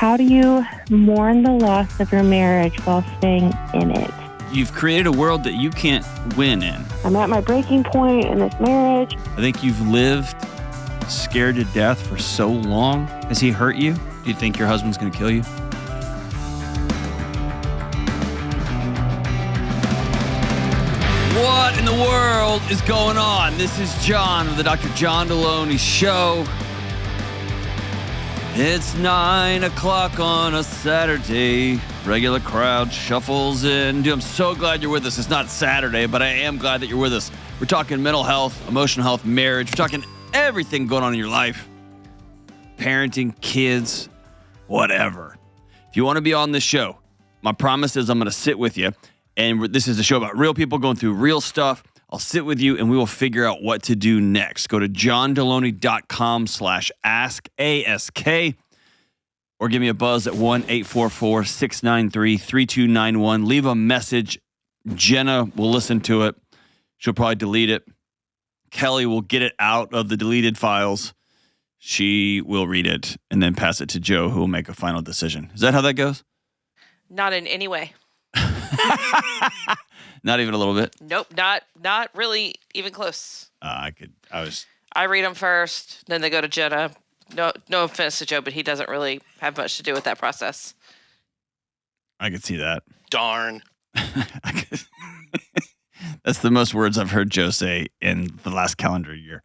how do you mourn the loss of your marriage while staying in it? You've created a world that you can't win in. I'm at my breaking point in this marriage. I think you've lived scared to death for so long. Has he hurt you? Do you think your husband's going to kill you? What in the world is going on? This is John of the Dr. John Delony Show. It's 9 o'clock on a Saturday. Regular crowd shuffles in. Dude, I'm so glad you're with us. It's not Saturday, but I am glad that you're with us. We're talking mental health, emotional health, marriage. We're talking everything going on in your life. Parenting, kids, whatever. If you want to be on this show, my promise is I'm going to sit with you. And this is a show about real people going through real stuff. I'll sit with you and we will figure out what to do next. Go to johndelony.com/ask or give me a buzz at 1-844-693-3291. Leave a message. Jenna will listen to it. She'll probably delete it. Kelly will get it out of the deleted files. She will read it and then pass it to Joe, who will make a final decision. Is that how that goes? Not in any way. Not even a little bit? Nope, not really even close. I read them first, then they go to Jenna. No offense to Joe, but he doesn't really have much to do with that process. I could see that. Darn. That's the most words I've heard Joe say in the last calendar year.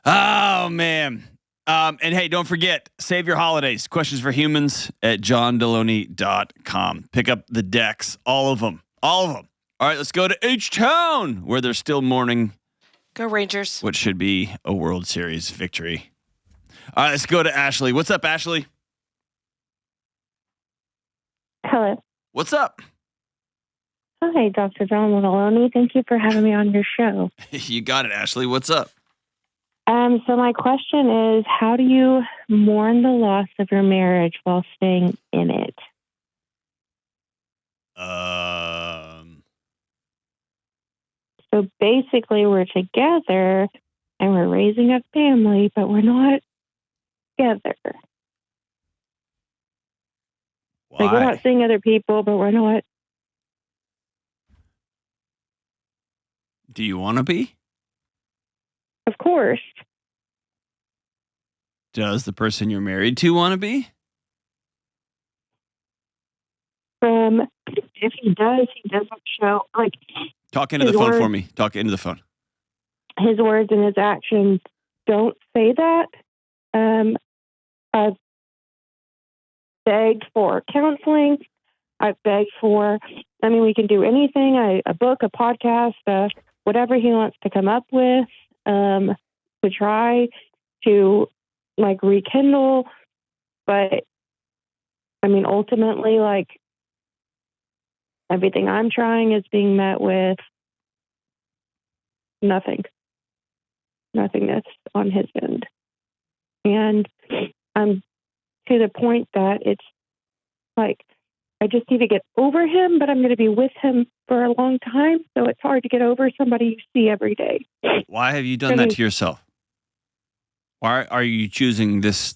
Oh, man. And hey, don't forget, save your holidays. Questions for Humans at johndelony.com. Pick up the decks, all of them. All right, let's go to H-Town, where they're still mourning. Go Rangers. What should be a World Series victory. All right, let's go to Ashley. What's up, Ashley? Hello. What's up? Hi, Dr. John Delony. Thank you for having me on your show. You got it, Ashley. What's up? So my question is, how do you mourn the loss of your marriage while staying in it? So basically, we're together and we're raising a family, but we're not together. Why? Like, we're not seeing other people, but we're not. Do you want to be? Of course. Does the person you're married to want to be? If he does, he doesn't show, like... Talk into the phone for me. Talk into the phone. His words and his actions don't say that. I've begged for counseling. I've begged for, we can do anything, a book, a podcast, whatever he wants to come up with, to try to, rekindle. But, ultimately, everything I'm trying is being met with nothingness on his end. And I'm to the point that it's I just need to get over him, but I'm going to be with him for a long time. So it's hard to get over somebody you see every day. Why have you done that to yourself? Why are you choosing this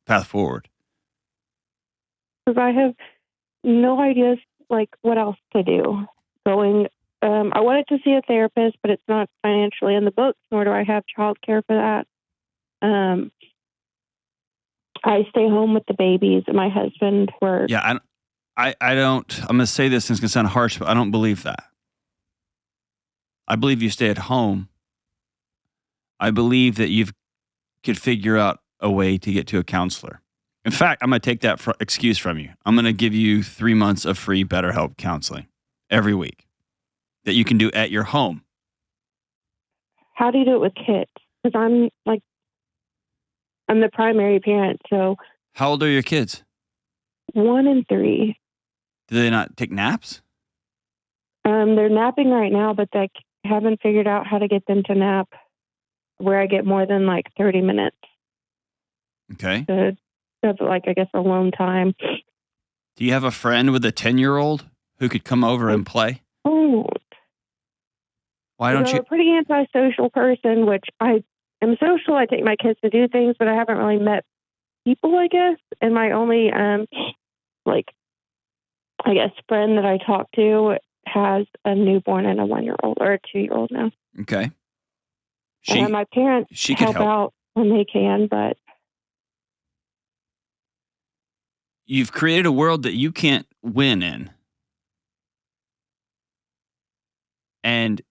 path forward? Because I have no ideas what else to do. I wanted to see a therapist, but it's not financially in the books, nor do I have childcare for that. I stay home with the babies, and my husband works. Yeah, I don't. I'm going to say this, and it's going to sound harsh, but I don't believe that. I believe you stay at home. I believe that you could figure out a way to get to a counselor. In fact, I'm going to take that excuse from you. I'm going to give you 3 months of free BetterHelp counseling every week that you can do at your home. How do you do it with kids? Because I'm the primary parent, so... How old are your kids? 1 and 3. Do they not take naps? They're napping right now, but they haven't figured out how to get them to nap where I get more than 30 minutes. Okay. To have alone time. Do you have a friend with a 10-year-old who could come over and play? Oh. Why don't you? I'm a pretty antisocial person, which I am social. I take my kids to do things, but I haven't really met people, I guess. And my only, like, I guess, friend that I talk to has a newborn and a 1-year-old or a 2-year-old now. Okay. And my parents she could help out when they can, but you've created a world that you can't win in. And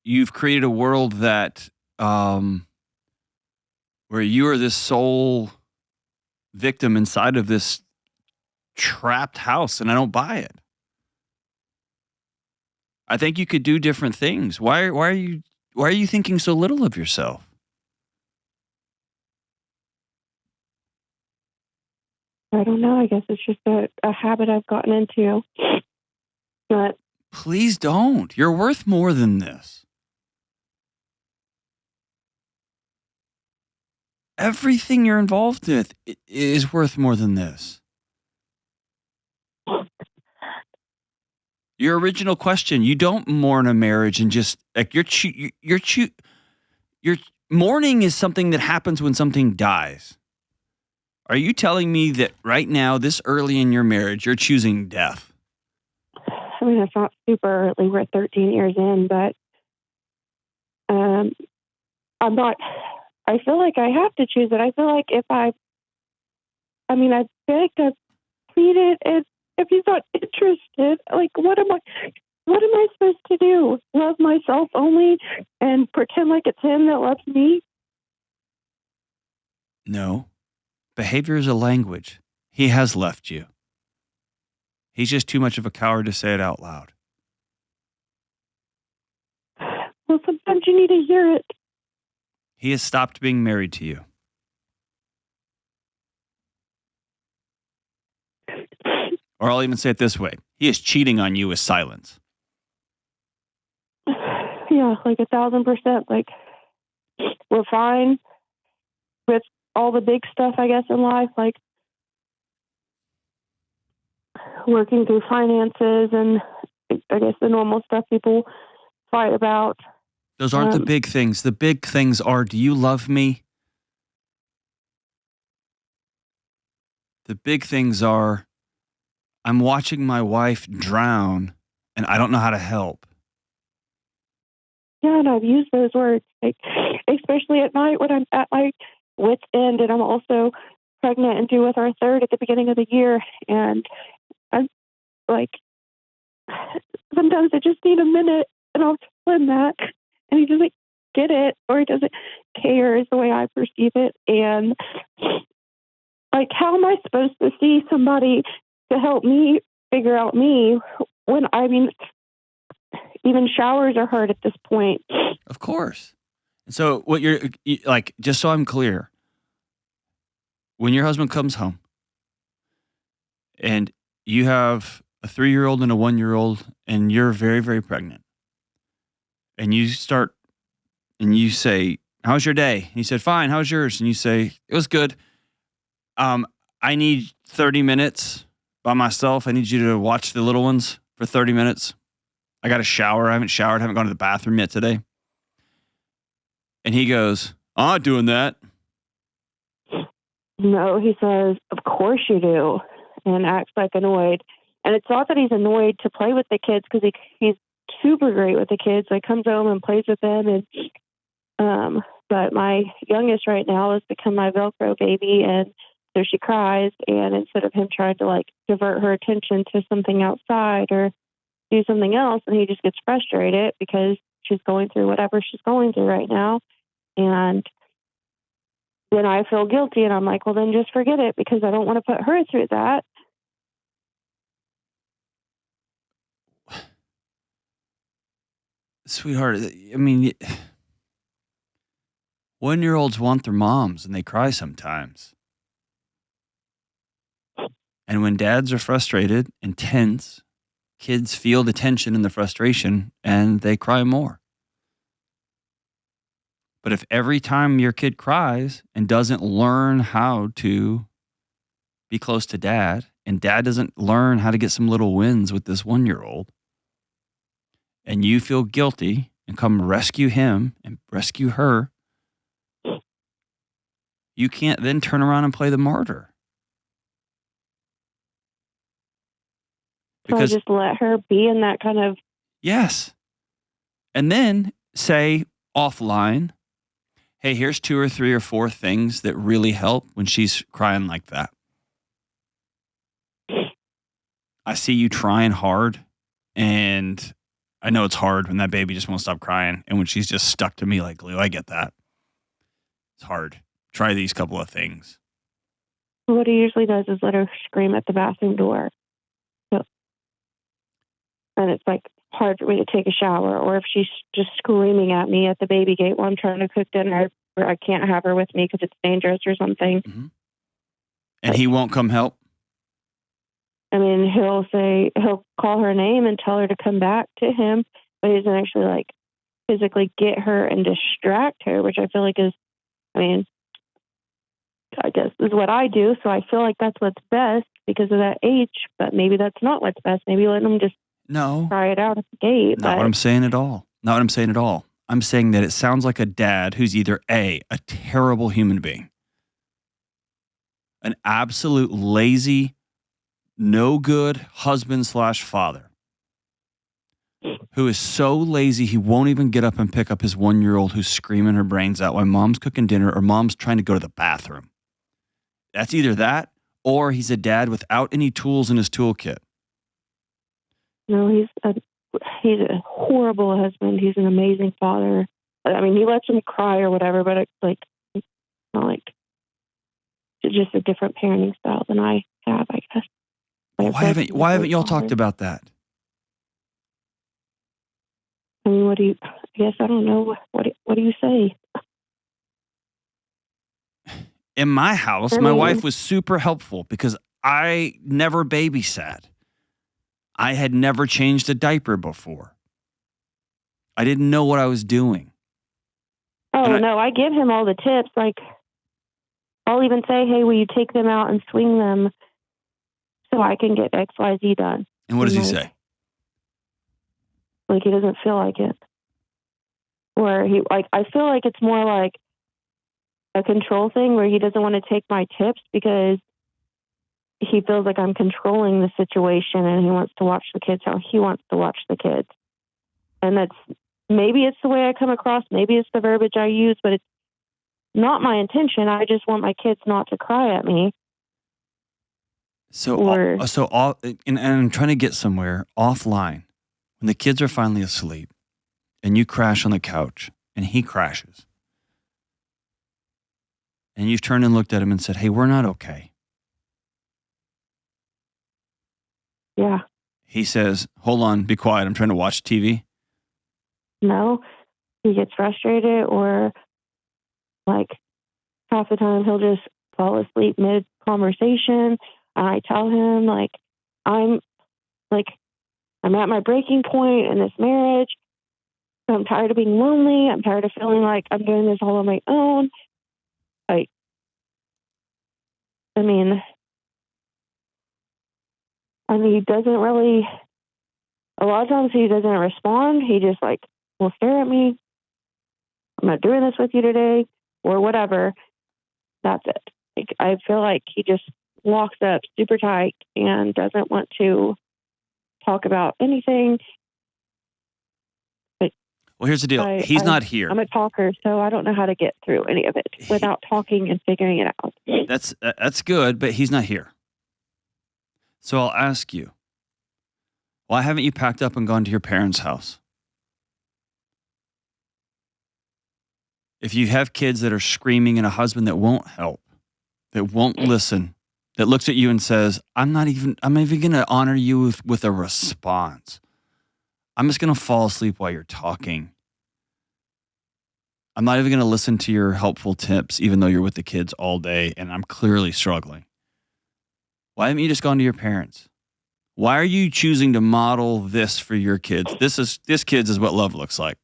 you've created a world that where you are this sole victim inside of this trapped house, and I don't buy it. I think you could do different things. Why are you thinking so little of yourself? I don't know. I guess it's just a habit I've gotten into. But please don't. You're worth more than this. Everything you're involved with is worth more than this. Your original question, you don't mourn a marriage and just like your mourning is something that happens when something dies. Are you telling me that right now, this early in your marriage, you're choosing death? I mean, it's not super early. We're 13 years in, but I'm not. I feel like I have to choose it. I feel like if I've begged, I've pleaded, and if he's not interested, like, what am I supposed to do? Love myself only and pretend like it's him that loves me? No. Behavior is a language. He has left you. He's just too much of a coward to say it out loud. Well, sometimes you need to hear it. He has stopped being married to you. Or I'll even say it this way. He is cheating on you with silence. Yeah, like 1,000%. Like, we're fine with all the big stuff, I guess, in life, like working through finances and I guess the normal stuff people fight about. Those aren't the big things. The big things are, do you love me? The big things are, I'm watching my wife drown and I don't know how to help. Yeah, and I've used those words, like, especially at night when I'm at my wit's end and I'm also pregnant and due with our third at the beginning of the year. And I'm like, sometimes I just need a minute and I'll tell him that. And he doesn't get it or he doesn't care is the way I perceive it. And like, how am I supposed to see somebody to help me figure out me when, I mean, even showers are hard at this point. Of course. And so what you're like, just so I'm clear, when your husband comes home and you have a 3-year-old and a 1-year-old and you're very, very pregnant and you start and you say, how's your day? And he said, fine. How's yours? And you say, it was good. I need 30 minutes by myself. I need you to watch the little ones for 30 minutes. I got a shower. I haven't showered. I haven't gone to the bathroom yet today. And he goes, I'm not doing that. No, he says, of course you do, and acts like annoyed. And it's not that he's annoyed to play with the kids because he's super great with the kids. Like, comes home and plays with them. And but my youngest right now has become my Velcro baby, and so she cries. And instead of him trying to like divert her attention to something outside or do something else, and he just gets frustrated because she's going through whatever she's going through right now. And then I feel guilty, and I'm like, well, then just forget it because I don't want to put her through that. Sweetheart, I mean, 1-year-olds want their moms and they cry sometimes. And when dads are frustrated and tense, kids feel the tension and the frustration and they cry more. But if every time your kid cries and doesn't learn how to be close to dad, and dad doesn't learn how to get some little wins with this 1-year-old, and you feel guilty and come rescue him and rescue her, you can't then turn around and play the martyr. So I just let her be in that kind of... Yes. And then say offline, hey, here's 2 or 3 or 4 things that really help when she's crying like that. I see you trying hard, and I know it's hard when that baby just won't stop crying, and when she's just stuck to me like glue. I get that. It's hard. Try these couple of things. What he usually does is let her scream at the bathroom door. So, and it's like hard for me to take a shower, or if she's just screaming at me at the baby gate while I'm trying to cook dinner, or I can't have her with me because it's dangerous or something. Mm-hmm. And he won't come help? I mean, he'll call her name and tell her to come back to him, but he doesn't actually like physically get her and distract her, which I feel like is, I mean, I guess is what I do. So I feel like that's what's best because of that age, but maybe that's not what's best. Maybe let them just try it out at the gate. Not what I'm saying at all. Not what I'm saying at all. I'm saying that it sounds like a dad who's either a terrible human being, an absolute lazy, no good husband/father who is so lazy he won't even get up and pick up his 1-year-old who's screaming her brains out while mom's cooking dinner or mom's trying to go to the bathroom. That's either that or he's a dad without any tools in his toolkit. No, he's a horrible husband. He's an amazing father. I mean, he lets him cry or whatever, but it's not like it's just a different parenting style than I have, I guess. Why haven't y'all talked about that? I mean, I guess I don't know. What do you say? In my house, my wife was super helpful because I never babysat. I had never changed a diaper before. I didn't know what I was doing. Oh, no, I give him all the tips. Like, I'll even say, hey, will you take them out and swing them so I can get XYZ done? And what does he say? Like, he doesn't feel like it. Or I feel like it's more like a control thing where he doesn't want to take my tips because he feels like I'm controlling the situation and he wants to watch the kids how he wants to watch the kids. And maybe it's the way I come across, maybe it's the verbiage I use, but it's not my intention. I just want my kids not to cry at me. And I'm trying to get somewhere offline. When the kids are finally asleep and you crash on the couch and he crashes and you've turned and looked at him and said, hey, we're not okay. Yeah. He says, hold on, be quiet. I'm trying to watch TV. No, he gets frustrated or like half the time he'll just fall asleep mid conversation. And I tell him I'm at my breaking point in this marriage. I'm tired of being lonely. I'm tired of feeling like I'm doing this all on my own. He doesn't really, a lot of times he doesn't respond. He just will stare at me. I'm not doing this with you today or whatever. That's it. I feel like he just locks up super tight and doesn't want to talk about anything. Well, here's the deal. He's not here. I'm a talker, so I don't know how to get through any of it without talking and figuring it out. That's good, but he's not here. So I'll ask you, why haven't you packed up and gone to your parents' house? If you have kids that are screaming and a husband that won't help, that won't listen, that looks at you and says, I'm even going to honor you with a response. I'm just going to fall asleep while you're talking. I'm not even going to listen to your helpful tips, even though you're with the kids all day and I'm clearly struggling. Why haven't you just gone to your parents? Why are you choosing to model this for your kids? This kids is what love looks like.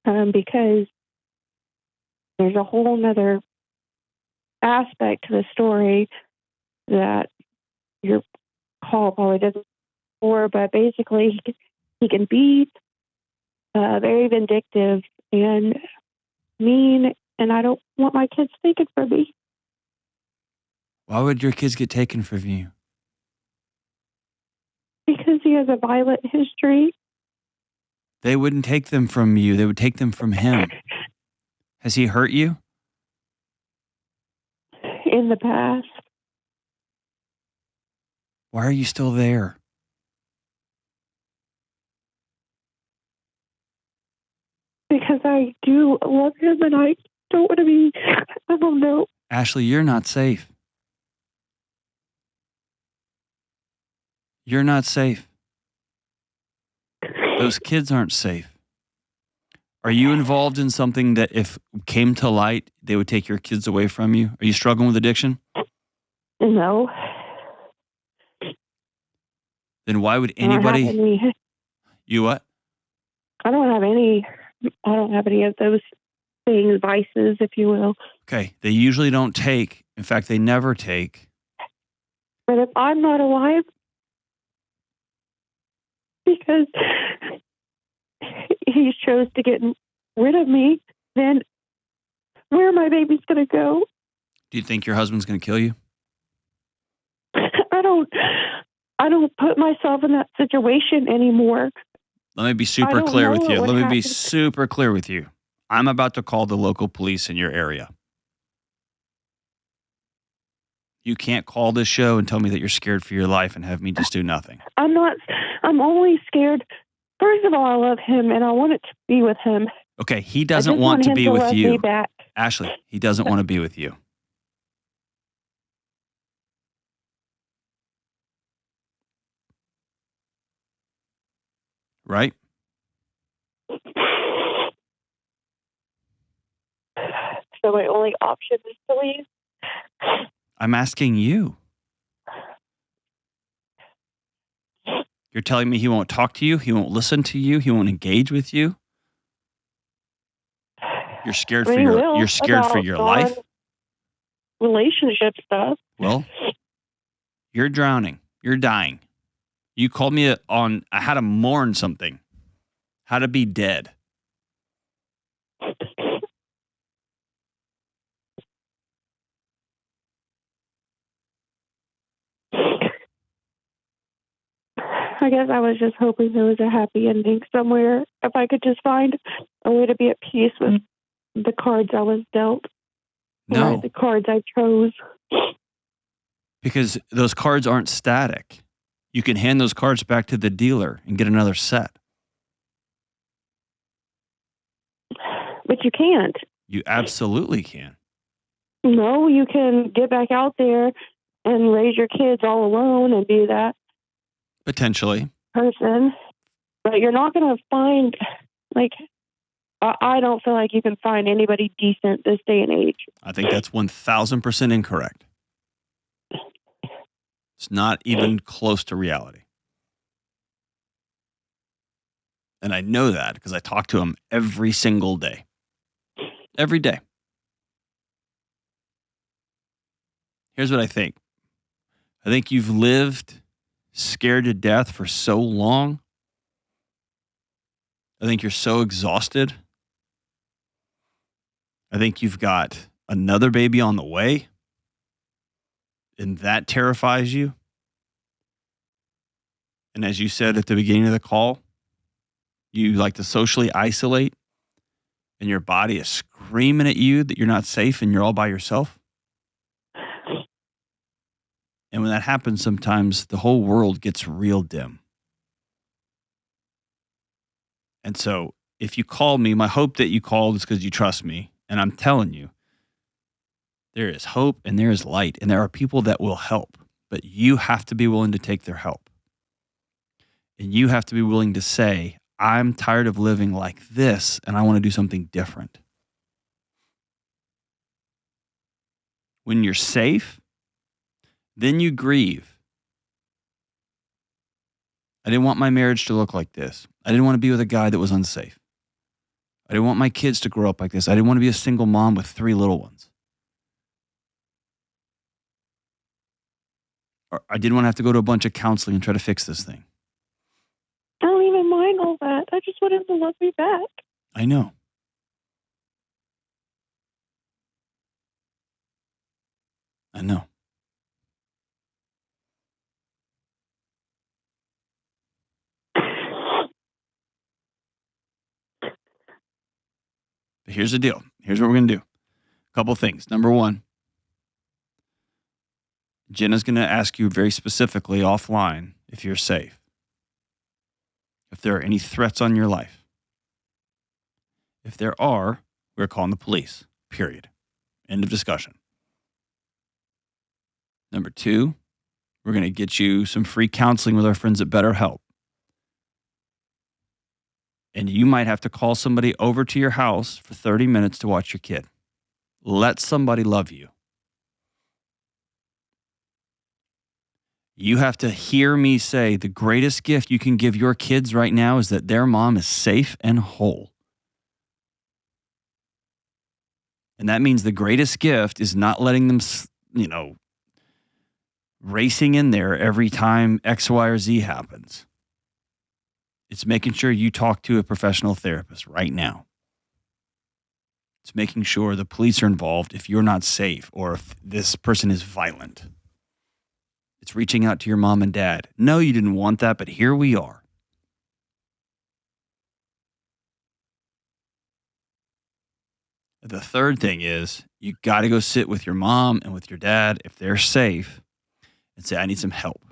Because there's a whole nother aspect to the story that your call probably doesn't for, but basically he can be very vindictive and mean, and I don't want my kids taken from me. Why would your kids get taken from you? Because he has a violent history. They wouldn't take them from you. They would take them from him. Has he hurt you? In the past. Why are you still there? Because I do love him and I don't want to be, I don't know. Ashley, you're not safe. You're not safe. Those kids aren't safe. Are you involved in something that if came to light, they would take your kids away from you? Are you struggling with addiction? No. Then why would anybody... You what? I don't have any of those things, vices, if you will. Okay. They usually don't take. In fact, they never take. But if I'm not alive, because he chose to get rid of me, then where are my babies going to go? Do you think your husband's going to kill you? I don't put myself in that situation anymore. Let me be super clear with you. Let me be super clear with you. I'm about to call the local police in your area. You can't call this show and tell me that you're scared for your life and have me just do nothing. I'm not. I'm only scared. First of all, I love him and I want it to be with him. Okay, he doesn't want to be with you. Me back. Ashley, he doesn't want to be with you. Right? So my only option is to leave? I'm asking you. You're telling me he won't talk to you? He won't listen to you? He won't engage with you? You're scared for your life? Relationship stuff. Well, you're drowning. You're dying. You called me on how to mourn something. How to be dead. I guess I was just hoping there was a happy ending somewhere. If I could just find a way to be at peace with the cards I was dealt. No. The cards I chose. Because those cards aren't static. You can hand those cards back to the dealer and get another set. But you can't. You absolutely can. No, you can get back out there and raise your kids all alone and be that Potentially. person. But you're not going to find, I don't feel like you can find anybody decent this day and age. I think that's 1,000% incorrect. It's not even close to reality. And I know that because I talk to him every single day. Every day. Here's what I think. I think you've lived scared to death for so long. I think you're so exhausted. I think you've got another baby on the way. And that terrifies you. And as you said at the beginning of the call, you like to socially isolate and your body is screaming at you that you're not safe and you're all by yourself. And when that happens, sometimes the whole world gets real dim. And so if you call me, my hope that you called is because you trust me. And I'm telling you, there is hope and there is light and there are people that will help, but you have to be willing to take their help. And you have to be willing to say, I'm tired of living like this and I want to do something different. When you're safe, then you grieve. I didn't want my marriage to look like this. I didn't want to be with a guy that was unsafe. I didn't want my kids to grow up like this. I didn't want to be a single mom with 3 little ones. Or I didn't want to have to go to a bunch of counseling and try to fix this thing. I don't even mind all that. I just want him to love me back. I know. I know. But here's the deal. Here's what we're going to do. A couple things. Number one, Jenna's going to ask you very specifically offline if you're safe. If there are any threats on your life. If there are, we're calling the police. Period. End of discussion. Number two, we're going to get you some free counseling with our friends at BetterHelp. And you might have to call somebody over to your house for 30 minutes to watch your kid. Let somebody love you. You have to hear me say the greatest gift you can give your kids right now is that their mom is safe and whole. And that means the greatest gift is not letting them, racing in there every time X, Y, or Z happens. It's making sure you talk to a professional therapist right now. It's making sure the police are involved if you're not safe or if this person is violent. It's reaching out to your mom and dad. No, you didn't want that, but here we are. The third thing is you got to go sit with your mom and with your dad if they're safe and say, I need some help.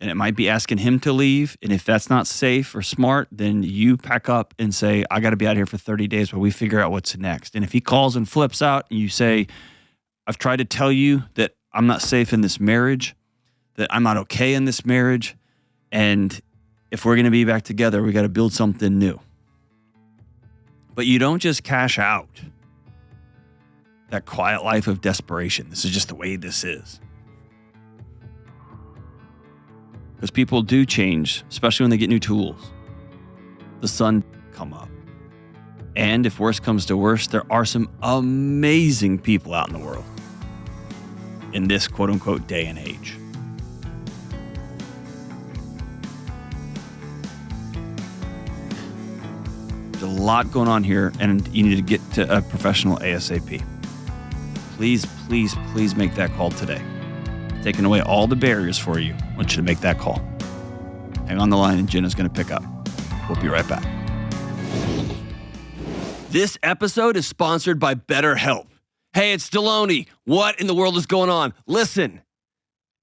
And it might be asking him to leave. And if that's not safe or smart, then you pack up and say, I got to be out here for 30 days while we figure out what's next. And if he calls and flips out and you say, I've tried to tell you that I'm not safe in this marriage, that I'm not okay in this marriage. And if we're going to be back together, we got to build something new. But you don't just cash out that quiet life of desperation. This is just the way this is. Because people do change, especially when they get new tools. The sun come up. And if worse comes to worse, there are some amazing people out in the world in this quote-unquote day and age. There's a lot going on here, and you need to get to a professional ASAP. Please, please, please make that call today. Taking away all the barriers for you. I want you to make that call. Hang on the line, and Jenna's going to pick up. We'll be right back. This episode is sponsored by BetterHelp. Hey, it's Delony. What in the world is going on? Listen,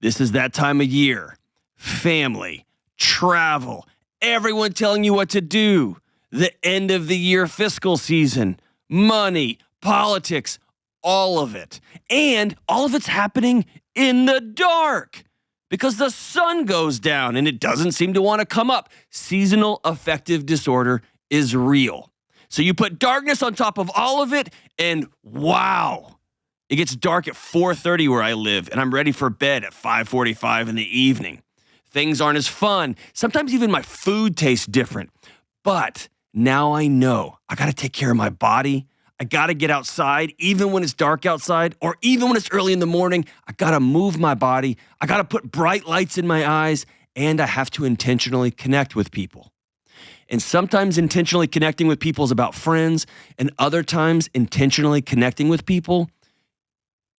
this is that time of year. Family, travel, everyone telling you what to do. The end of the year fiscal season, money, politics, all of it. And all of it's happening in the dark because the sun goes down and it doesn't seem to want to come up. Seasonal affective disorder is real. So you put darkness on top of all of it, and wow, it gets dark at 4:30 where I live, and I'm ready for bed at 5:45 in the evening. Things aren't as fun. Sometimes even my food tastes different. But now I know I got to take care of my body. I got to get outside, even when it's dark outside, or even when it's early in the morning. I got to move my body. I got to put bright lights in my eyes, and I have to intentionally connect with people. And sometimes intentionally connecting with people is about friends, and other times intentionally connecting with people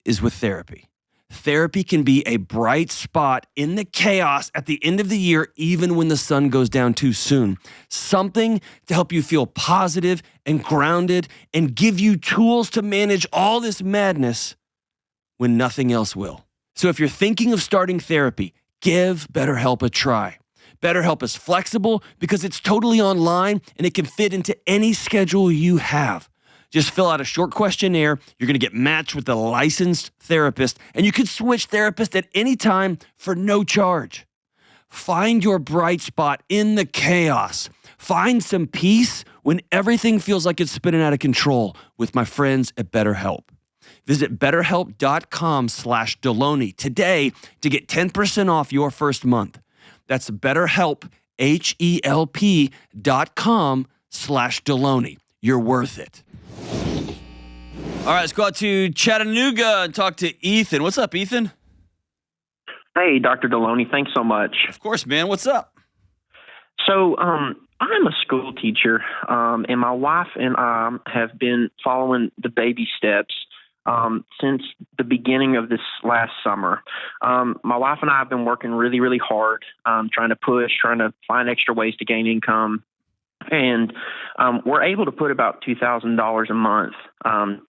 is with therapy. Therapy can be a bright spot in the chaos at the end of the year, even when the sun goes down too soon. Something to help you feel positive and grounded and give you tools to manage all this madness when nothing else will. So if you're thinking of starting therapy, give BetterHelp a try. BetterHelp is flexible because it's totally online and it can fit into any schedule you have. Just fill out a short questionnaire. You're going to get matched with a licensed therapist, and you can switch therapist at any time for no charge. Find your bright spot in the chaos. Find some peace when everything feels like it's spinning out of control with my friends at BetterHelp. Visit BetterHelp.com/Delony today to get 10% off your first month. That's BetterHelp, HELP.com/Delony. You're worth it. All right, let's go out to Chattanooga and talk to Ethan. What's up, Ethan? Hey, Dr. Delony, thanks so much. Of course, man. What's up? So I'm a school teacher, and my wife and I have been following the baby steps since the beginning of this last summer. My wife and I have been working really, really hard, trying to find extra ways to gain income. And we're able to put about $2,000 a month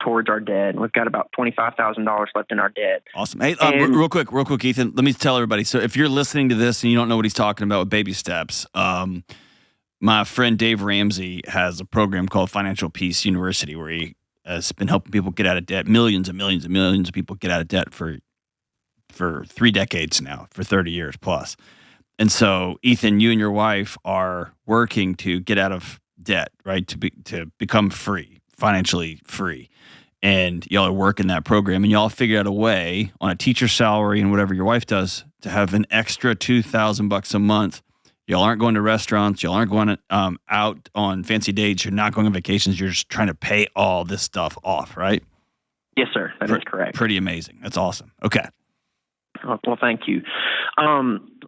towards our debt. We've got about $25,000 left in our debt. Awesome. Hey, real quick, Ethan, let me tell everybody. So if you're listening to this and you don't know what he's talking about with baby steps, my friend Dave Ramsey has a program called Financial Peace University where he has been helping people get out of debt. Millions and millions and millions of people get out of debt for 3 decades now, for 30 years plus. And so, Ethan, you and your wife are working to get out of debt, right? To become free, financially free. And y'all are working that program, and y'all figure out a way on a teacher's salary and whatever your wife does to have an extra $2,000 a month. Y'all aren't going to restaurants. Y'all aren't going out on fancy dates. You're not going on vacations. You're just trying to pay all this stuff off, right? Yes, sir. That is correct. Pretty amazing. That's awesome. Okay. Well, thank you.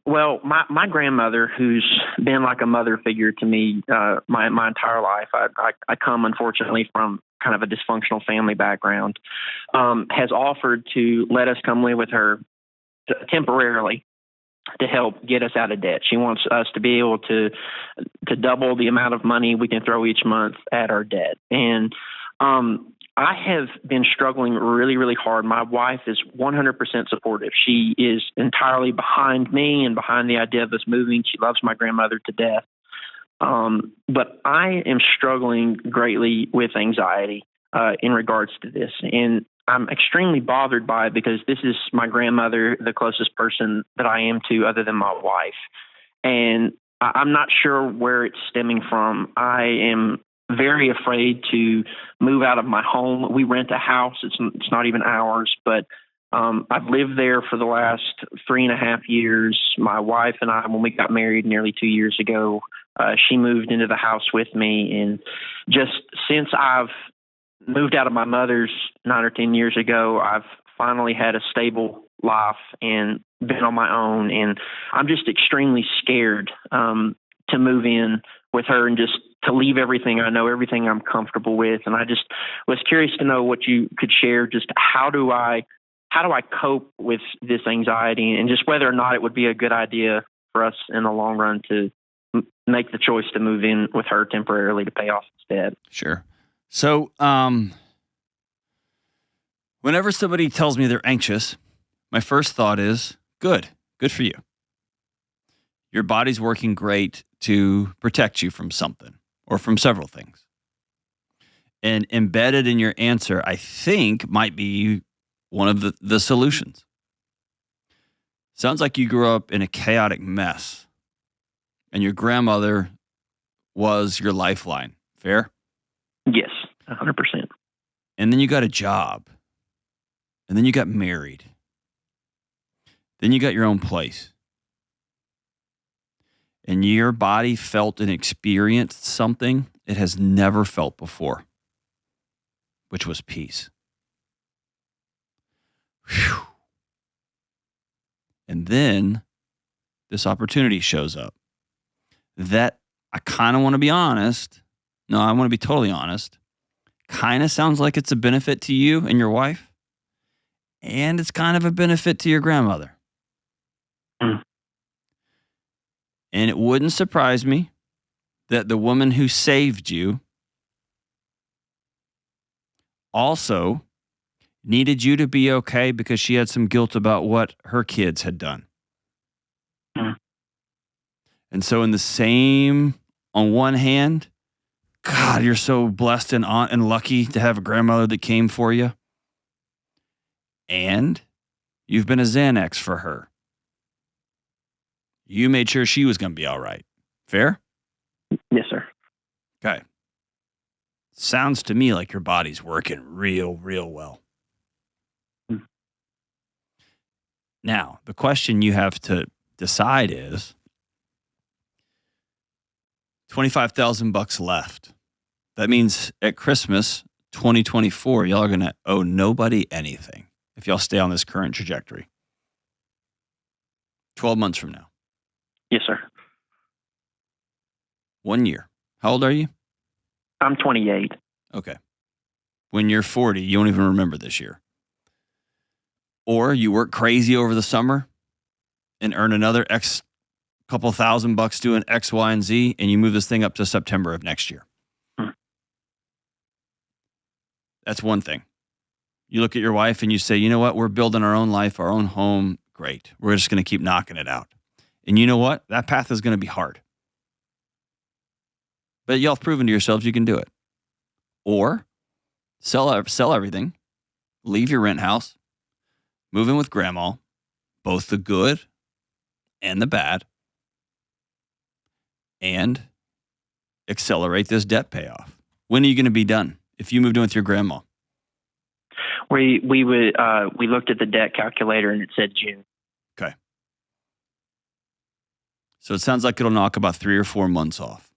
Well, my grandmother, who's been like a mother figure to me my entire life, I come, unfortunately, from kind of a dysfunctional family background, has offered to let us come live with her temporarily to help get us out of debt. She wants us to be able to double the amount of money we can throw each month at our debt. And I have been struggling really, really hard. My wife is 100% supportive. She is entirely behind me and behind the idea of us moving. She loves my grandmother to death. But I am struggling greatly with anxiety in regards to this. And I'm extremely bothered by it because this is my grandmother, the closest person that I am to other than my wife. And I'm not sure where it's stemming from. I am very afraid to move out of my home. We rent a house. It's not even ours, but I've lived there for the last 3.5 years. My wife and I, when we got married nearly 2 years ago, she moved into the house with me. And just since I've moved out of my mother's 9 or 10 years ago, I've finally had a stable life and been on my own. And I'm just extremely scared to move in with her and just to leave everything I know, everything I'm comfortable with. And I just was curious to know what you could share, just how do I cope with this anxiety, and just whether or not it would be a good idea for us in the long run to make the choice to move in with her temporarily to pay off this debt. Sure. So, whenever somebody tells me they're anxious, my first thought is, good for you. Your body's working great to protect you from something or from several things. And embedded in your answer, I think, might be one of the solutions. Sounds like you grew up in a chaotic mess, and your grandmother was your lifeline. Fair? Yes, 100%. And then you got a job, and then you got married. Then you got your own place. And your body felt and experienced something it has never felt before, which was peace. Whew. And then this opportunity shows up that I kind of want to be honest. No, I want to be totally honest. Kind of sounds like it's a benefit to you and your wife. And it's kind of a benefit to your grandmother. And it wouldn't surprise me that the woman who saved you also needed you to be okay because she had some guilt about what her kids had done. And so on one hand, God, you're so blessed and lucky to have a grandmother that came for you. And you've been a Xanax for her. You made sure she was going to be all right. Fair? Yes, sir. Okay. Sounds to me like your body's working real, real well. Now, the question you have to decide is $25,000 left. That means at Christmas 2024, y'all are going to owe nobody anything if y'all stay on this current trajectory. 12 months from now. Yes, sir. 1 year. How old are you? I'm 28. Okay. When you're 40, you won't even remember this year. Or you work crazy over the summer and earn another couple $1,000 doing X, Y, and Z, and you move this thing up to September of next year. That's one thing. You look at your wife and you say, you know what? We're building our own life, our own home. Great. We're just going to keep knocking it out. And you know what? That path is going to be hard. But y'all have proven to yourselves you can do it. Or sell everything, leave your rent house, move in with grandma, both the good and the bad, and accelerate this debt payoff. When are you going to be done if you moved in with your grandma? We looked at the debt calculator and it said June. Okay. So it sounds like it'll knock about 3 or 4 months off.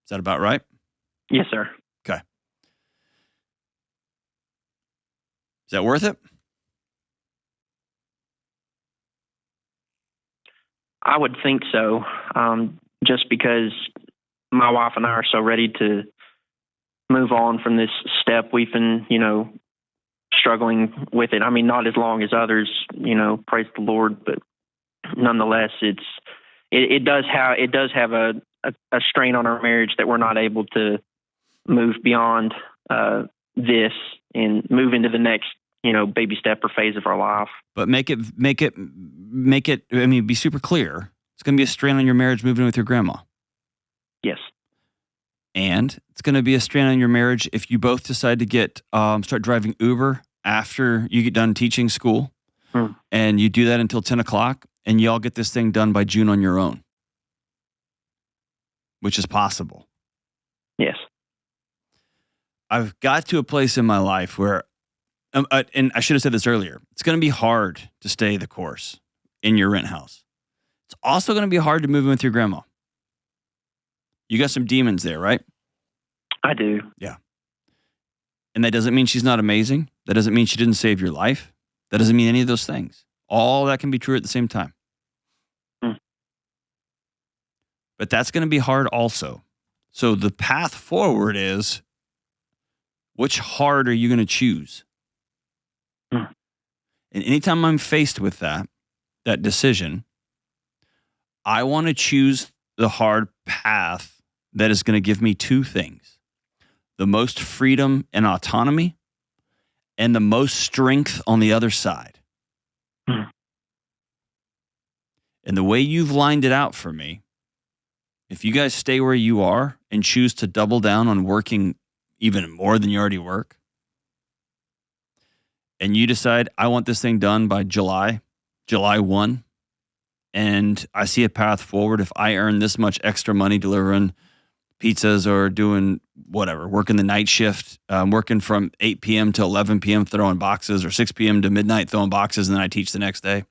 Is that about right? Yes, sir. Okay. Is that worth it? I would think so, just because my wife and I are so ready to move on from this step. We've been, struggling with it. I mean, not as long as others, praise the Lord, but nonetheless, it does have a strain on our marriage that we're not able to move beyond this and move into the next, baby step or phase of our life. But make it, I mean, be super clear. It's going to be a strain on your marriage moving in with your grandma. Yes. And it's going to be a strain on your marriage if you both decide to start driving Uber after you get done teaching school. And you do that until 10 o'clock and y'all get this thing done by June on your own, which is possible. Yes. I've got to a place in my life where, and I should have said this earlier, it's going to be hard to stay the course in your rent house. It's also going to be hard to move in with your grandma. You got some demons there, right? I do. Yeah. And that doesn't mean she's not amazing. That doesn't mean she didn't save your life. That doesn't mean any of those things. All that can be true at the same time. But that's going to be hard also. So the path forward is, which hard are you going to choose? And anytime I'm faced with that decision, I want to choose the hard path that is going to give me two things: the most freedom and autonomy, and the most strength on the other side. And the way you've lined it out for me, if you guys stay where you are and choose to double down on working even more than you already work, and you decide, I want this thing done by July 1, and I see a path forward if I earn this much extra money delivering pizzas or doing whatever, working the night shift, working from 8 p.m. to 11 p.m. throwing boxes, or 6 p.m. to midnight throwing boxes, and then I teach the next day.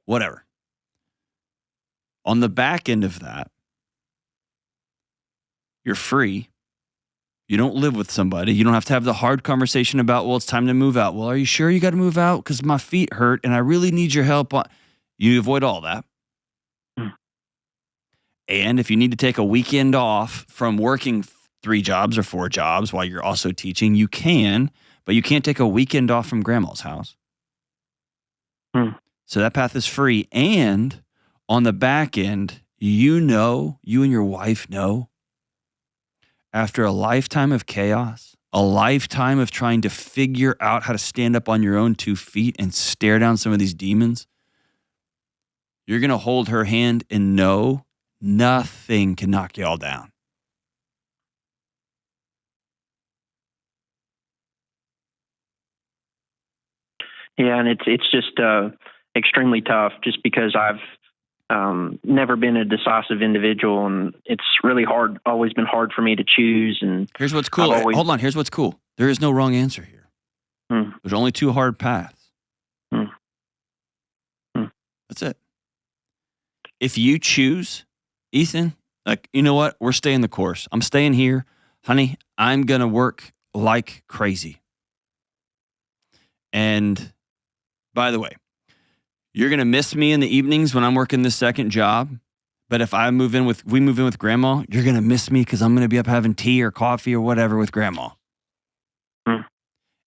Whatever. On the back end of that, you're free. You don't live with somebody. You don't have to have the hard conversation about, well, it's time to move out. Well, are you sure you got to move out? Because my feet hurt and I really need your help. You avoid all that. And if you need to take a weekend off from working 3 jobs or 4 jobs while you're also teaching, you can, but you can't take a weekend off from grandma's house. So that path is free. And on the back end, you and your wife know, after a lifetime of chaos, a lifetime of trying to figure out how to stand up on your own 2 feet and stare down some of these demons, you're going to hold her hand and know nothing can knock you all down. Yeah, and it's just extremely tough, just because I've never been a decisive individual, and it's really hard. Always been hard for me to choose. And here's what's cool. Hold on. Here's what's cool. There is no wrong answer here. There's only 2 hard paths. That's it. If you choose, Ethan, like, you know what? We're staying the course. I'm staying here. Honey, I'm going to work like crazy. And by the way, You're going to miss me in the evenings when I'm working this second job. But if we move in with grandma, you're going to miss me because I'm going to be up having tea or coffee or whatever with grandma.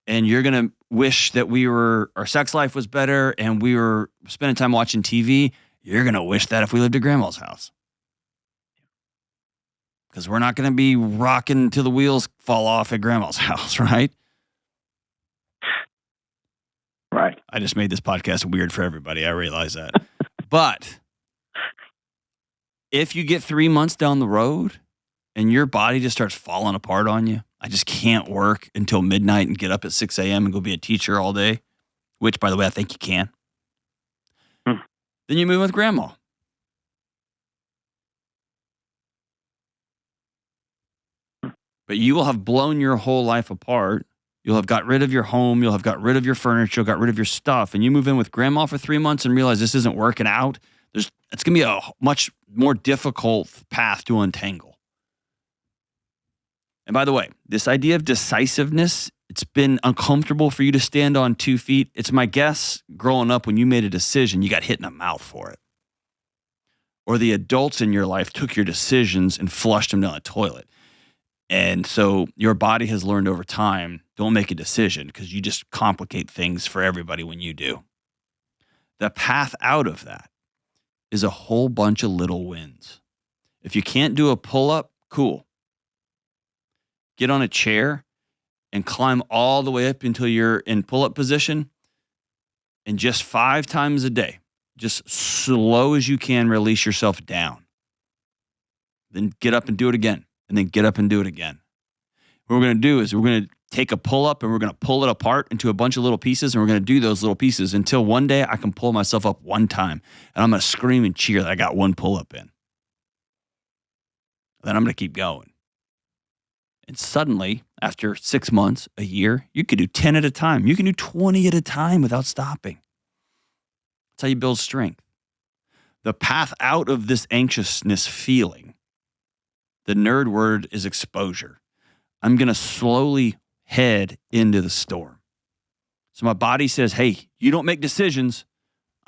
And you're going to wish that our sex life was better and we were spending time watching TV. You're going to wish that if we lived at grandma's house. Because we're not going to be rocking till the wheels fall off at grandma's house, right? Right. I just made this podcast weird for everybody. I realize that. But if you get 3 months down the road and your body just starts falling apart on you, I just can't work until midnight and get up at 6 a.m. and go be a teacher all day, which, by the way, I think you can. Then you move with grandma. But you will have blown your whole life apart. You'll have got rid of your home. You'll have got rid of your furniture. You'll got rid of your stuff. And you move in with grandma for 3 months and realize this isn't working out. It's going to be a much more difficult path to untangle. And by the way, this idea of decisiveness, it's been uncomfortable for you to stand on 2 feet. It's my guess growing up when you made a decision, you got hit in the mouth for it. Or the adults in your life took your decisions and flushed them down the toilet. And so your body has learned over time, don't make a decision because you just complicate things for everybody when you do. The path out of that is a whole bunch of little wins. If you can't do a pull-up, cool. Get on a chair and climb all the way up until you're in pull-up position. And just 5 times a day, just slow as you can, release yourself down. Then get up and do it again. And then get up and do it again. What we're going to do is we're going to take a pull-up and we're going to pull it apart into a bunch of little pieces. And we're going to do those little pieces until one day I can pull myself up one time. And I'm going to scream and cheer that I got one pull-up in. Then I'm going to keep going. And suddenly, after 6 months, a year, you could do 10 at a time. You can do 20 at a time without stopping. That's how you build strength. The path out of this anxiousness feeling, the nerd word is exposure. I'm going to slowly head into the storm. So my body says, hey, you don't make decisions.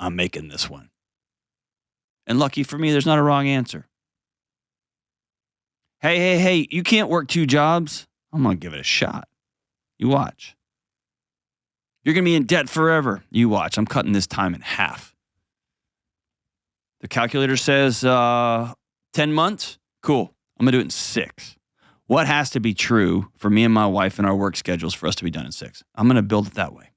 I'm making this one. And lucky for me, there's not a wrong answer. Hey, you can't work 2 jobs. I'm going to give it a shot. You watch. You're going to be in debt forever. You watch. I'm cutting this time in half. The calculator says 10 months. Cool. I'm going to do it in 6. What has to be true for me and my wife and our work schedules for us to be done in 6? I'm going to build it that way.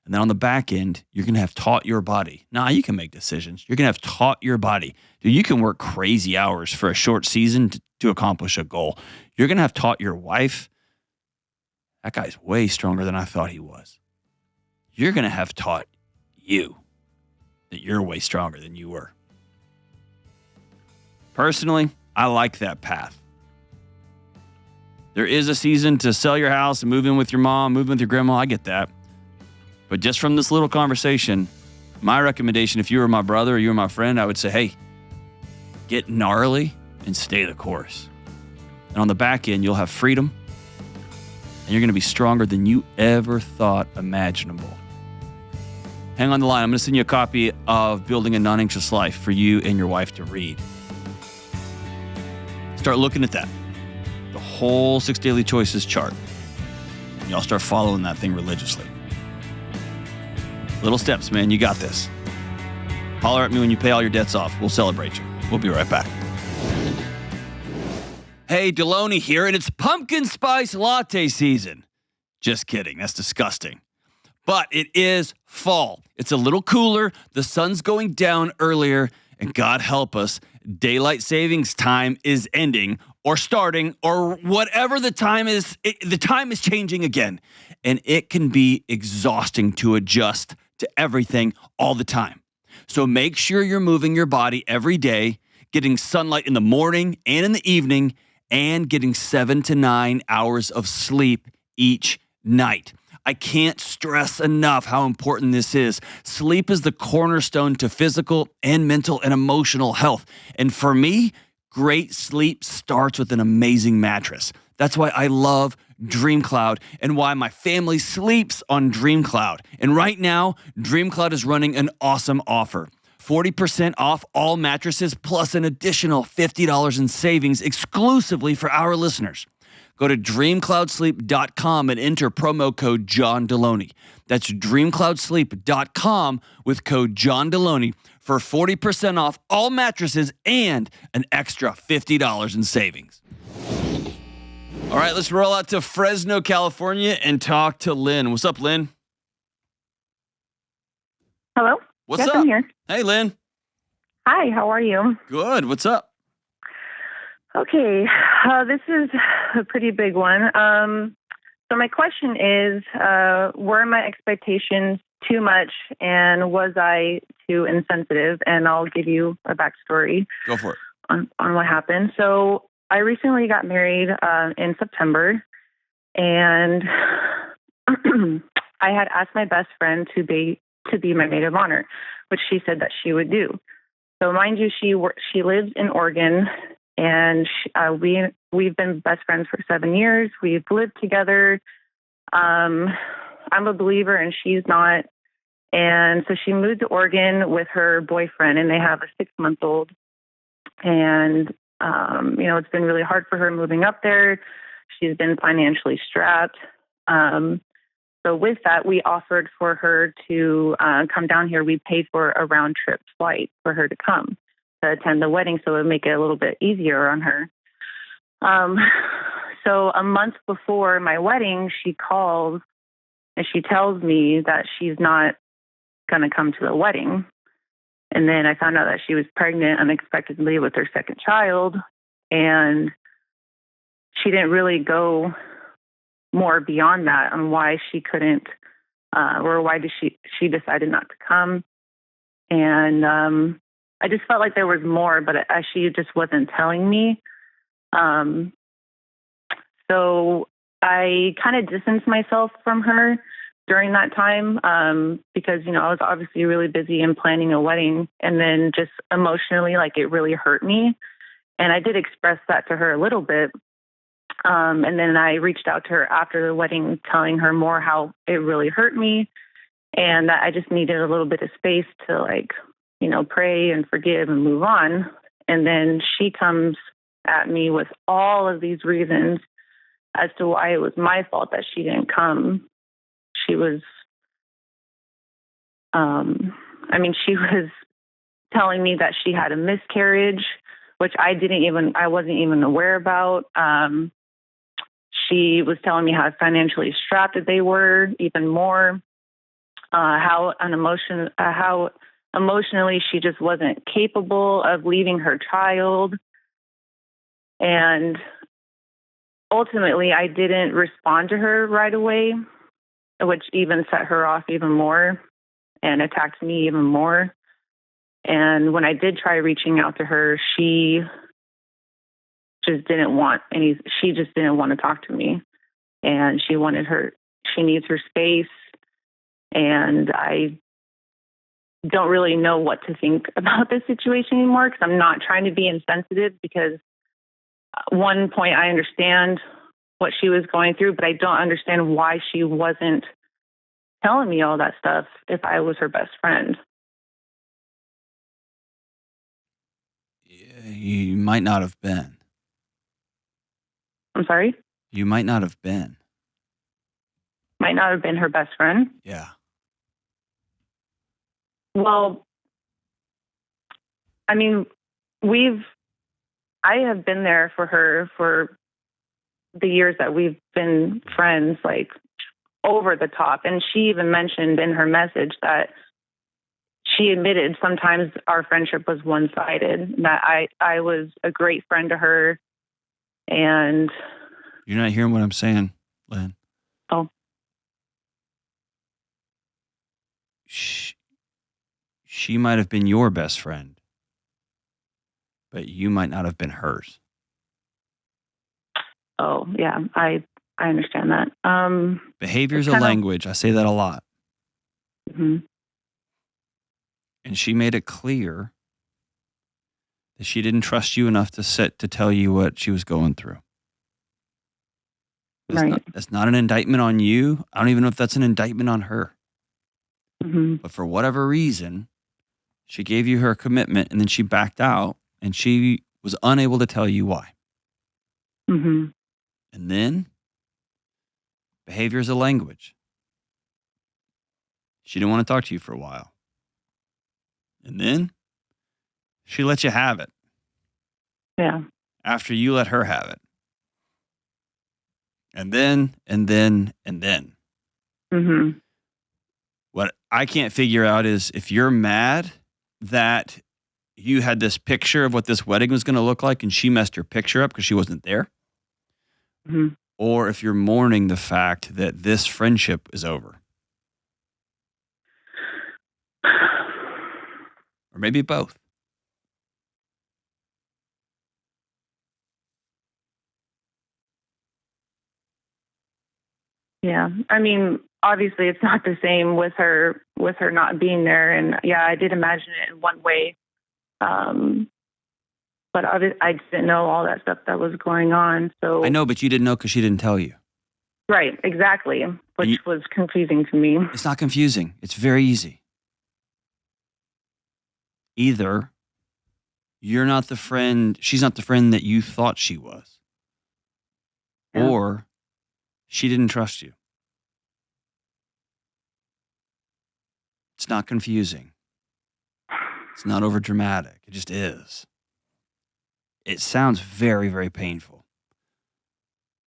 And then on the back end, you're going to have taught your body. Now you can make decisions. You're going to have taught your body. Dude, you can work crazy hours for a short season to accomplish a goal. You're going to have taught your wife. That guy's way stronger than I thought he was. You're going to have taught you that you're way stronger than you were. Personally, I like that path. There is a season to sell your house and move in with your mom, move in with your grandma. I get that. But just from this little conversation, my recommendation, if you were my brother or you were my friend, I would say, hey, get gnarly and stay the course. And on the back end, you'll have freedom and you're going to be stronger than you ever thought imaginable. Hang on the line. I'm going to send you a copy of Building a Non-Anxious Life for you and your wife to read. Start looking at that. The whole 6 Daily Choices chart. And y'all start following that thing religiously. Little steps, man. You got this. Holler at me when you pay all your debts off. We'll celebrate you. We'll be right back. Hey, Delony here, and it's pumpkin spice latte season. Just kidding. That's disgusting. But it is fall. It's a little cooler. The sun's going down earlier, and God help us, daylight savings time is ending or starting or whatever the time is. The time is changing again, and it can be exhausting to adjust to everything all the time. So make sure you're moving your body every day, getting sunlight in the morning and in the evening, and getting 7 to 9 hours of sleep each night. I can't stress enough how important this is. Sleep is the cornerstone to physical and mental and emotional health. And for me, great sleep starts with an amazing mattress. That's why I love DreamCloud and why my family sleeps on DreamCloud. And right now, DreamCloud is running an awesome offer. 40% off all mattresses plus an additional $50 in savings exclusively for our listeners. Go to dreamcloudsleep.com and enter promo code John Delony. That's dreamcloudsleep.com with code John Delony for 40% off all mattresses and an extra $50 in savings. All right, let's roll out to Fresno, California and talk to Lynn. What's up, Lynn? Hello? What's yes, up? I'm here. Hey, Lynn. Hi, how are you? Good. What's up? Okay, this is a pretty big one. So my question is, were my expectations too much and was I too insensitive? And I'll give you a backstory. Go for it. On what happened. So I recently got married in September, and I had asked my best friend to be my maid of honor, which she said that she would do. So mind you, she lives in Oregon, and we've been best friends for 7 years. We've lived together. I'm a believer and she's not. And so she moved to Oregon with her boyfriend, and they have a 6-month-old. And, it's been really hard for her moving up there. She's been financially strapped. So with that, we offered for her to come down here. We paid for a round trip flight for her to come to attend the wedding, so it would make it a little bit easier on her. So a month before my wedding, she calls and she tells me that she's not going to come to the wedding. And then I found out that she was pregnant unexpectedly with her second child, and she didn't really go more beyond that on why she couldn't, or why she decided not to come. And I just felt like there was more, but she just wasn't telling me. So I kind of distanced myself from her during that time because, I was obviously really busy in planning a wedding, and then just emotionally, it really hurt me. And I did express that to her a little bit. And then I reached out to her after the wedding, telling her more how it really hurt me and that I just needed a little bit of space to pray and forgive and move on. And then she comes at me with all of these reasons as to why it was my fault that she didn't come. She was, she was telling me that she had a miscarriage, which I wasn't even aware about. She was telling me how financially strapped they were, even more, how emotionally she just wasn't capable of leaving her child. And ultimately, I didn't respond to her right away, which even set her off even more and attacked me even more. And when I did try reaching out to her, she just didn't want to talk to me. And she needs her space. And I don't really know what to think about this situation anymore, because I'm not trying to be insensitive, because one point I understand what she was going through, but I don't understand why she wasn't telling me all that stuff if I was her best friend. You might not have been. I'm sorry? You might not have been. Might not have been her best friend? Yeah. Well, I have been there for her for the years that we've been friends, over the top. And she even mentioned in her message that she admitted sometimes our friendship was one-sided, that I was a great friend to her. And you're not hearing what I'm saying, Lynn. Oh. She might have been your best friend, but you might not have been hers. Oh, yeah, I understand that. Behavior is a language. I say that a lot. Mm-hmm. And she made it clear that she didn't trust you enough to tell you what she was going through. Right. That's not an indictment on you. I don't even know if that's an indictment on her. Mm-hmm. But for whatever reason, she gave you her commitment and then she backed out and she was unable to tell you why. Mm-hmm. And then behavior is a language. She didn't want to talk to you for a while. And then she let you have it Yeah. after you let her have it. And then. Mm-hmm. What I can't figure out is if you're mad that you had this picture of what this wedding was going to look like and she messed your picture up because she wasn't there, Mm-hmm. or if you're mourning the fact that this friendship is over. Or maybe both. Yeah. I mean, obviously it's not the same with her not being there. And yeah, I did imagine it in one way. But I didn't know all that stuff that was going on. So I know, but you didn't know because she didn't tell you. Right, exactly. Which was confusing to me. It's not confusing. It's very easy. Either you're not the friend, she's not the friend that you thought she was. Yeah. Or she didn't trust you. It's not confusing. It's not over dramatic. It just is. It sounds very, very painful.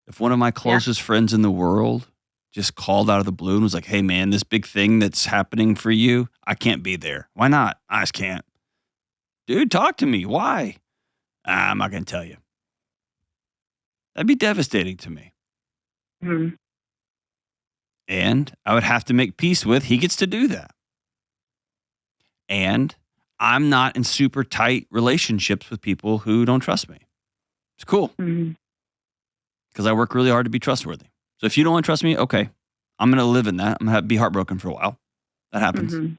If one of my closest friends in the world just called out of the blue and was like, hey man, this big thing that's happening for you, I can't be there. Why not? I just can't. Dude, talk to me. Why? I'm not going to tell you. That'd be devastating to me. Mm-hmm. And I would have to make peace with, he gets to do that. And I'm not in super tight relationships with people who don't trust me. It's cool. Mm-hmm. Because I work really hard to be trustworthy. So if you don't want to trust me, okay, I'm going to live in that. I'm going to be heartbroken for a while. That happens. Mm-hmm.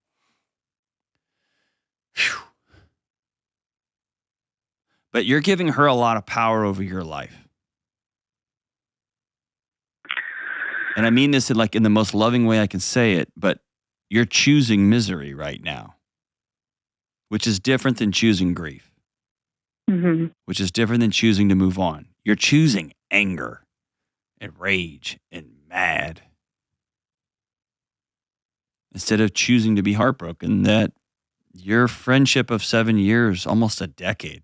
Phew. But you're giving her a lot of power over your life. And I mean this in the most loving way I can say it, but you're choosing misery right now, which is different than choosing grief, Mm-hmm. which is different than choosing to move on. You're choosing anger and rage and mad instead of choosing to be heartbroken that your friendship of 7 years, almost a decade,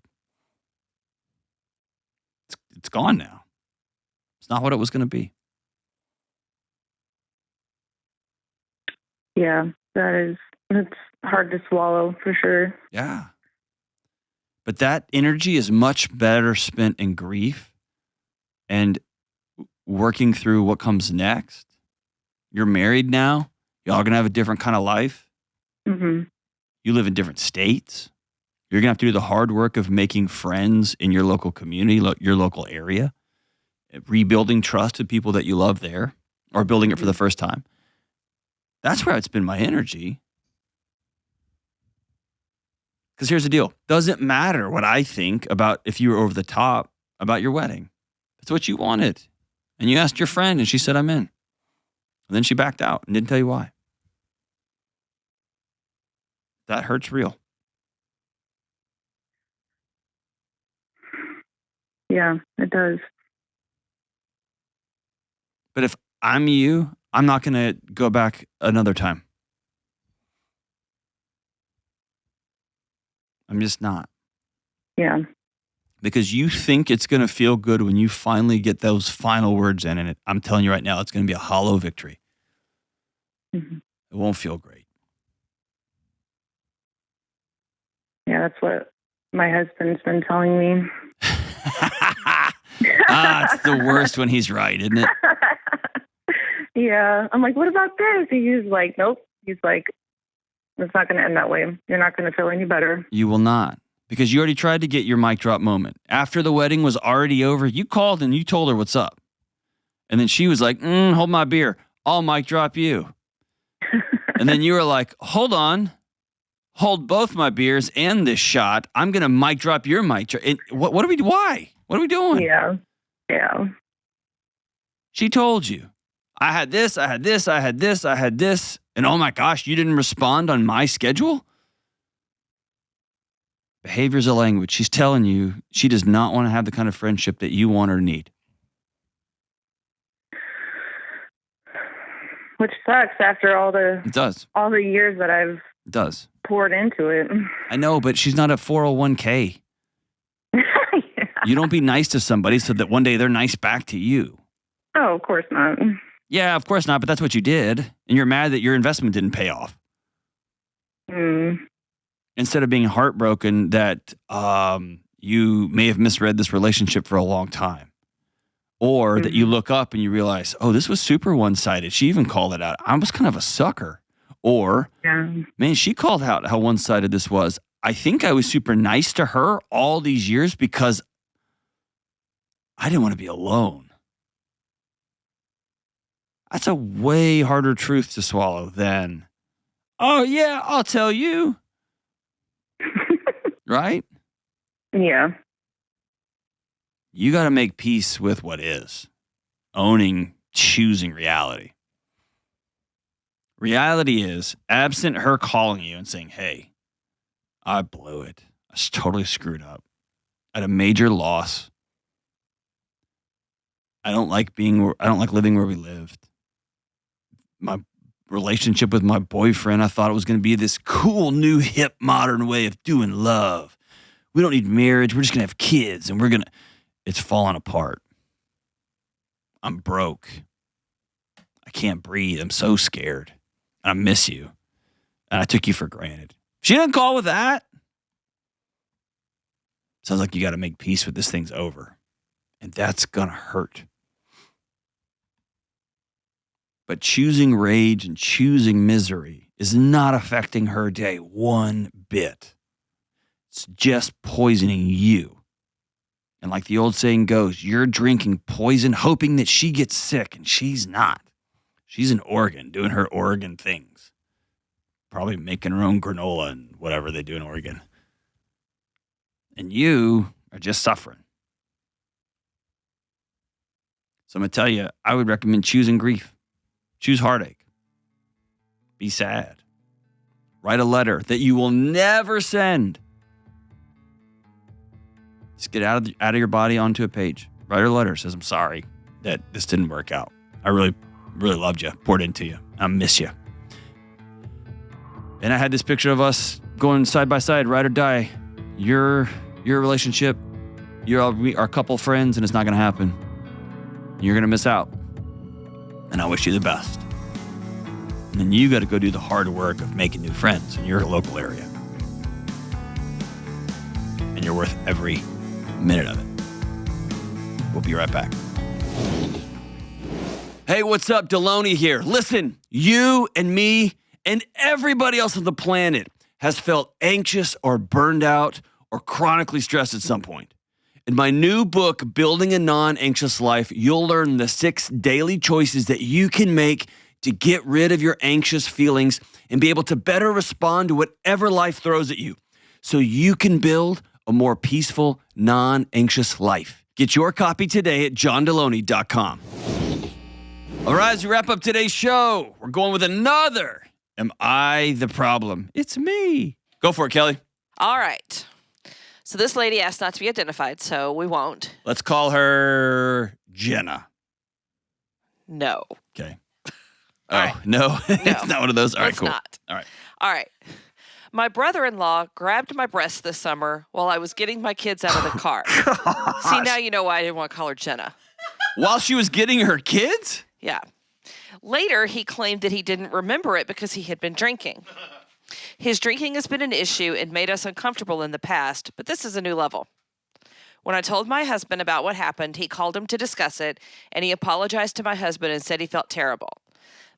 it's gone now. It's not what it was going to be. Yeah, it's hard to swallow for sure. Yeah. But that energy is much better spent in grief and working through what comes next. You're married now. Y'all going to have a different kind of life. Mm-hmm. You live in different states. You're going to have to do the hard work of making friends in your local community, your local area, rebuilding trust with people that you love there, or building it for the first time. That's where I'd spend my energy. Because here's the deal. Doesn't matter what I think about if you were over the top about your wedding. It's what you wanted. And you asked your friend and she said, I'm in. And then she backed out and didn't tell you why. That hurts real. Yeah, it does. But if I'm you, I'm not going to go back another time. I'm just not. Yeah. Because you think it's going to feel good when you finally get those final words in. And I'm telling you right now, it's going to be a hollow victory. Mm-hmm. It won't feel great. Yeah, that's what my husband's been telling me. It's the worst when he's right, isn't it? Yeah. I'm like, what about this? He's like, nope. He's like, it's not going to end that way. You're not going to feel any better. You will not. Because you already tried to get your mic drop moment. After the wedding was already over, you called and you told her what's up. And then she was like, hold my beer. I'll mic drop you. And then you were like, hold on. Hold both my beers and this shot. I'm going to mic drop your mic. What are we, why? What are we doing? Yeah. Yeah. She told you, I had this, I had this, I had this, I had this, and oh my gosh, you didn't respond on my schedule? Behavior's a language. She's telling you she does not want to have the kind of friendship that you want or need. Which sucks after It does. all the years that I've It does. poured into it. I know, but she's not a 401k. Yeah. You don't be nice to somebody so that one day they're nice back to you. Oh, of course not. Yeah, of course not, but that's what you did. And you're mad that your investment didn't pay off. Instead of being heartbroken that you may have misread this relationship for a long time. Or that you look up and you realize, oh, this was super one-sided. She even called it out. I was kind of a sucker. Or, man, she called out how one-sided this was. I think I was super nice to her all these years because I didn't want to be alone. That's a way harder truth to swallow than, oh, yeah, I'll tell you. Right? Yeah. You got to make peace with what is. Choosing reality. Reality is, absent her calling you and saying, hey, I blew it. I was totally screwed up. I had a major loss. I don't like living where we lived. My relationship with my boyfriend, I thought it was going to be this cool, new, hip, modern way of doing love. We don't need marriage. We're just going to have kids and it's falling apart. I'm broke. I can't breathe. I'm so scared. I miss you. And I took you for granted. She didn't call with that. Sounds like you got to make peace with this thing's over. And that's going to hurt. But choosing rage and choosing misery is not affecting her day one bit. It's just poisoning you. And like the old saying goes, you're drinking poison hoping that she gets sick, and she's not. She's in Oregon doing her Oregon things. Probably making her own granola and whatever they do in Oregon. And you are just suffering. So I'm going to tell you, I would recommend choosing grief. Choose heartache. Be sad. Write a letter that you will never send. Just get out of your body onto a page. Write a letter. Says, I'm sorry that this didn't work out. I really, really loved you. Poured into you. I miss you. And I had this picture of us going side by side, ride or die. Your relationship, our couple friends, and it's not going to happen. You're going to miss out. And I wish you the best. And then you got to go do the hard work of making new friends in your local area. And you're worth every minute of it. We'll be right back. Hey, what's up? Delony here. Listen, you and me and everybody else on the planet has felt anxious or burned out or chronically stressed at some point. In my new book, Building a Non-Anxious Life, you'll learn the 6 daily choices that you can make to get rid of your anxious feelings and be able to better respond to whatever life throws at you so you can build a more peaceful, non-anxious life. Get your copy today at johndelony.com. All right, as we wrap up today's show, we're going with another Am I the Problem? It's me. Go for it, Kelly. All right. So this lady asked not to be identified, so we won't. Let's call her Jenna. No. Okay. All right. No. It's not one of those. All right, It's cool. not. All right. All right. My brother-in-law grabbed my breast this summer while I was getting my kids out of the car. See, now you know why I didn't want to call her Jenna. While she was getting her kids? Yeah. Later, he claimed that he didn't remember it because he had been drinking. His drinking has been an issue and made us uncomfortable in the past, but this is a new level. When I told my husband about what happened, he called him to discuss it, and he apologized to my husband and said he felt terrible.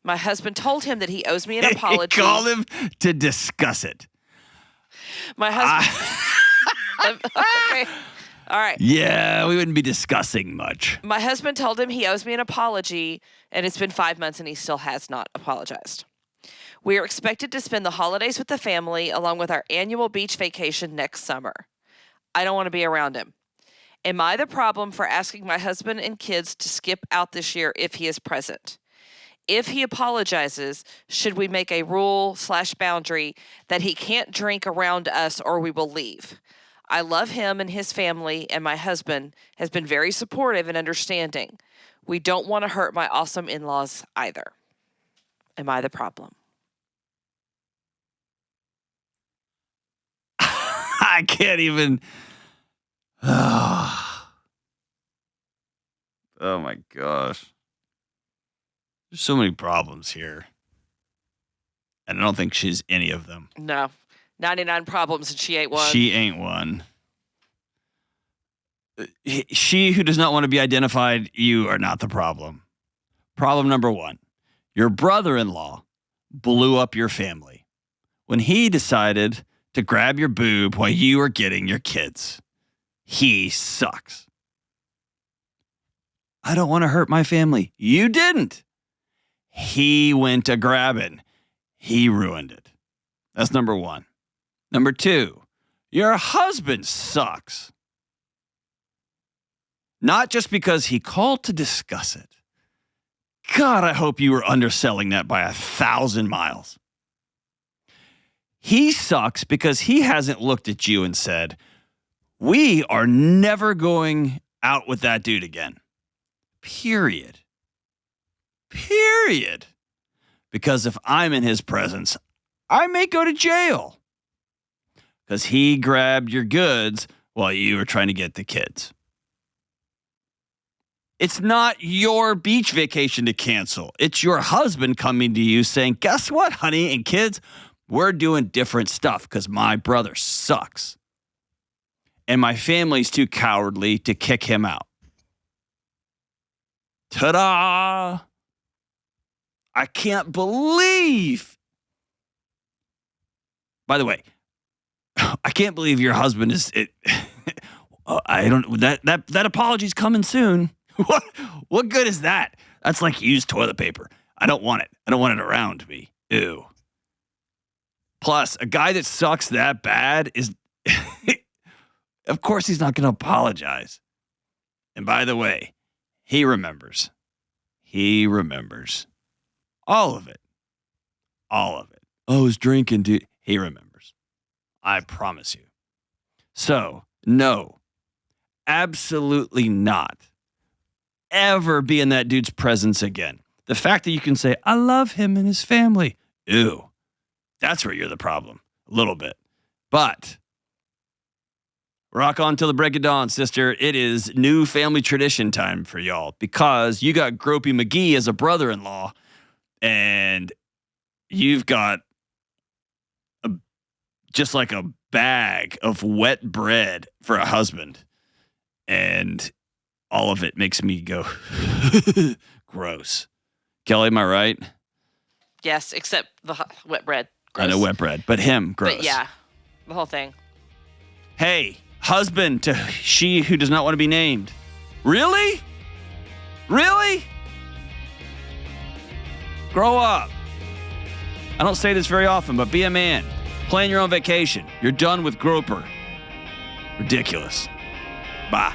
My husband told him that he owes me an apology. He called him to discuss it. My husband... Okay. All right. Yeah, we wouldn't be discussing much. My husband told him he owes me an apology, and it's been 5 months and he still has not apologized. We are expected to spend the holidays with the family along with our annual beach vacation next summer. I don't want to be around him. Am I the problem for asking my husband and kids to skip out this year if he is present? If he apologizes, should we make a rule/boundary that he can't drink around us or we will leave? I love him and his family, and my husband has been very supportive and understanding. We don't want to hurt my awesome in-laws either. Am I the problem? I can't even. Oh my gosh. There's so many problems here. And I don't think she's any of them. No. 99 problems and she ain't one. She ain't one. She who does not want to be identified, you are not the problem. Problem number 1. Your brother-in-law blew up your family when he decided to grab your boob while you were getting your kids. He sucks. I don't want to hurt my family. You didn't. He went to grabbing. He ruined it. That's number 1. Number 2, your husband sucks. Not just because he called to discuss it. God, I hope you were underselling that by 1,000 miles. He sucks because he hasn't looked at you and said, we are never going out with that dude again. Period. Because if I'm in his presence, I may go to jail. Because he grabbed your goods while you were trying to get the kids. It's not your beach vacation to cancel. It's your husband coming to you saying, guess what, honey and kids? We're doing different stuff because my brother sucks. And my family's too cowardly to kick him out. Ta-da! I can't believe. By the way, I can't believe your husband is. I don't. That apology's coming soon. What good is that? That's like used toilet paper. I don't want it. I don't want it around me. Ew. Plus, a guy that sucks that bad is. Of course, he's not going to apologize. And by the way, he remembers. He remembers. All of it. All of it. Oh, I was drinking, dude. He remembers. I promise you. So, no. Absolutely not. Ever be in that dude's presence again. The fact that you can say, I love him and his family. Ew. That's where you're the problem. A little bit. But rock on till the break of dawn, sister. It is new family tradition time for y'all because you got Gropey McGee as a brother-in-law and you've got just like a bag of wet bread for a husband. And all of it makes me go, gross. Kelly, am I right? Yes, except the wet bread. Gross. I know wet bread, but him, gross. But yeah, the whole thing. Hey, husband to she who does not want to be named. Really? Really? Grow up. I don't say this very often, but be a man. Plan your own vacation. You're done with Groper. Ridiculous. Bye.